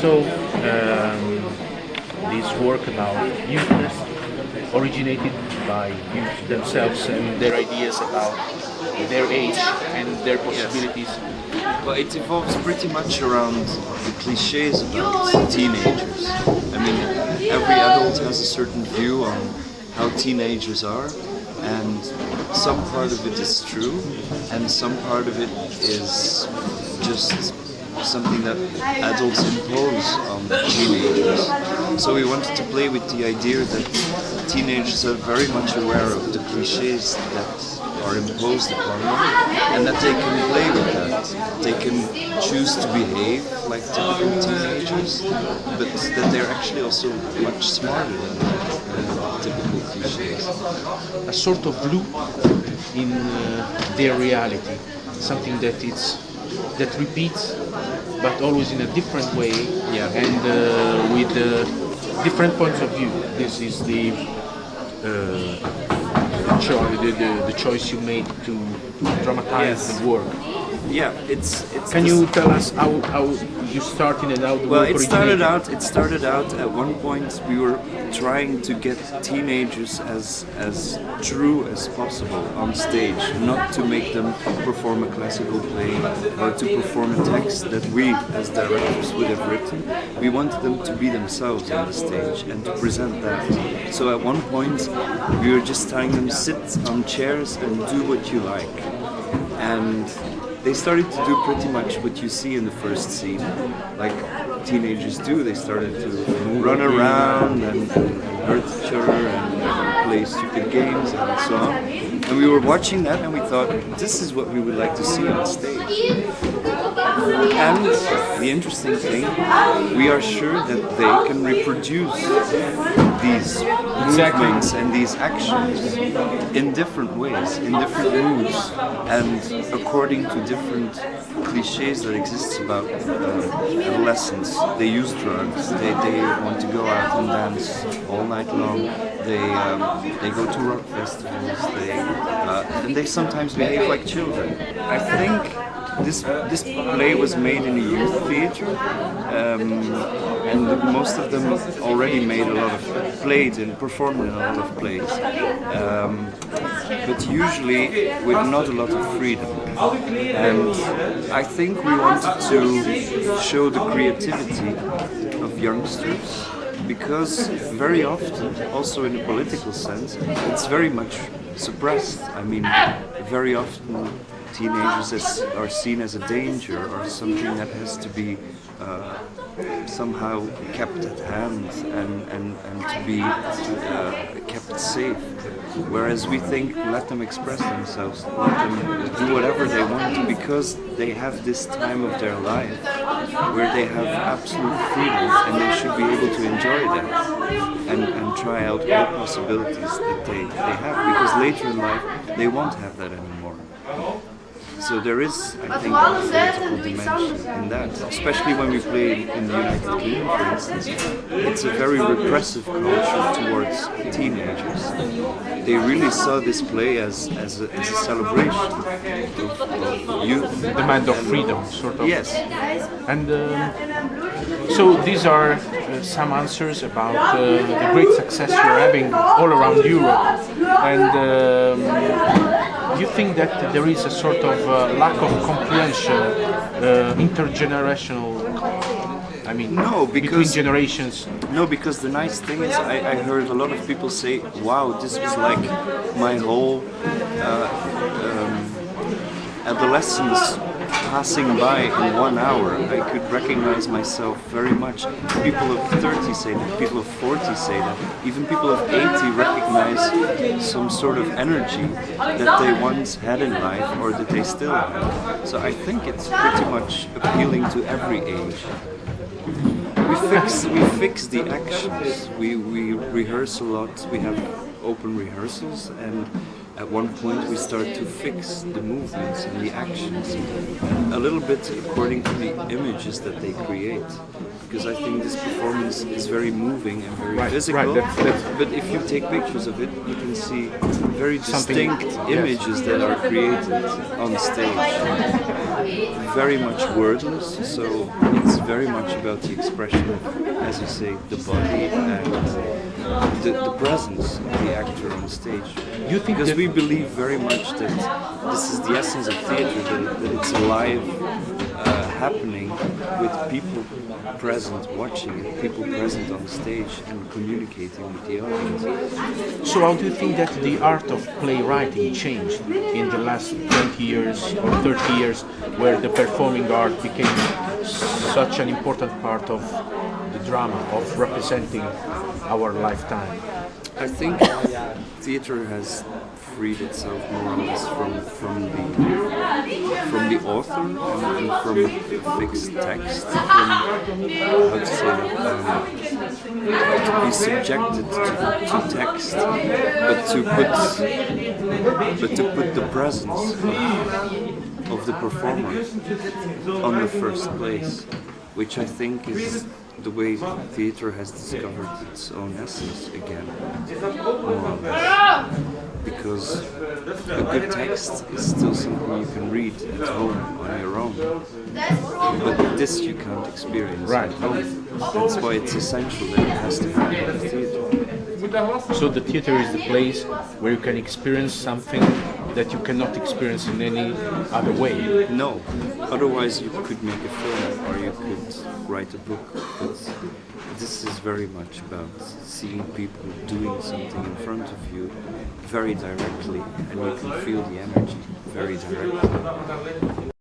So, this work about youthness originated by youth themselves and their ideas about their age and their possibilities. Well, it evolves pretty much around the cliches about teenagers. I mean, every adult has a certain view on how teenagers are, and some part of it is true, and some part of it is just something that adults impose on teenagers. So we wanted to play with the idea that teenagers are very much aware of the cliches that are imposed upon them, and that they can play with that. They can choose to behave like typical teenagers, but that they're actually also much smarter than typical cliches. A sort of loop in their reality, something that repeats, but always in a different way, and with different points of view. This is the choice you made to dramatize the work. Yeah, it's. Can you tell us how you started and how the Well, work originated? it started out at one point we were trying to get teenagers as true as possible on stage, not to make them perform a classical play or to perform a text that we as directors would have written. We wanted them to be themselves on the stage and to present that. So at one point we were just telling them sit on chairs and do what you like. And they started to do pretty much what you see in the first scene, like teenagers do. They started to run around and hurt each other and play stupid games and so on. And we were watching that and we thought, this is what we would like to see on stage. And the interesting thing, we are sure that they can reproduce these movements and these actions in different ways, in different moods, and according to different cliches that exist about adolescents. They use drugs, they want to go out and dance all night long, they go to rock festivals, and they sometimes behave like children. I think this play was made in a youth theatre, and most of them already made a lot of played and performed in a lot of plays, but usually with not a lot of freedom. And I think we wanted to show the creativity of youngsters, because very often, also in a political sense, it's very much suppressed. I mean, very often teenagers are seen as a danger or something that has to be somehow kept at hand and to be kept safe. Whereas we think, let them express themselves, let them do whatever they want, because they have this time of their life where they have absolute freedom and they should be able to enjoy that and try out all possibilities that they have, because later in life they won't have that anymore. So there is, I think, a political dimension in that, especially when we play in the United Kingdom, for instance. It's a very repressive culture towards teenagers. They really saw this play as a celebration of youth. Demand of freedom, sort of. Yes. And so these are some answers about the great success you're having all around Europe. And do you think that there is a sort of lack of comprehension, intergenerational, I mean, no, between generations? No, because the nice thing is I heard a lot of people say, wow, this was like my whole adolescence passing by in 1 hour. I could recognize myself very much. People of 30 say that, people of 40 say that, even people of 80 recognize some sort of energy that they once had in life or that they still have. So I think it's pretty much appealing to every age. We fix the actions, we rehearse a lot, we have open rehearsals, and at one point we start to fix the movements and the actions a little bit according to the images that they create. Because I think this performance is very moving and very physical. But if you take pictures of it, you can see very distinct images that are created on stage. Very much wordless, so it's very much about the expression of, as you say, the body and the presence of the actor on stage. You think because we believe very much that this is the essence of theatre, that it's alive, happening with people present watching it, people present on stage and communicating with the audience. So how do you think that the art of playwriting changed in the last 20 years or 30 years, where the performing art became such an important part of the drama, of representing our lifetime? I think theatre has freed itself more or less from the author and from a fixed text, from how to say that, to be subjected to text, but to put the presence of the performer on the first place, which I think is the way theatre has discovered its own essence again, more or less. Because a good text is still something you can read at home on your own, but this you can't experience at home. That's why it's essential that it has to happen in theatre. So the theatre is the place where you can experience something that you cannot experience in any other way. No, otherwise you could make a film or you could write a book, but this is very much about seeing people doing something in front of you very directly, and you can feel the energy very directly.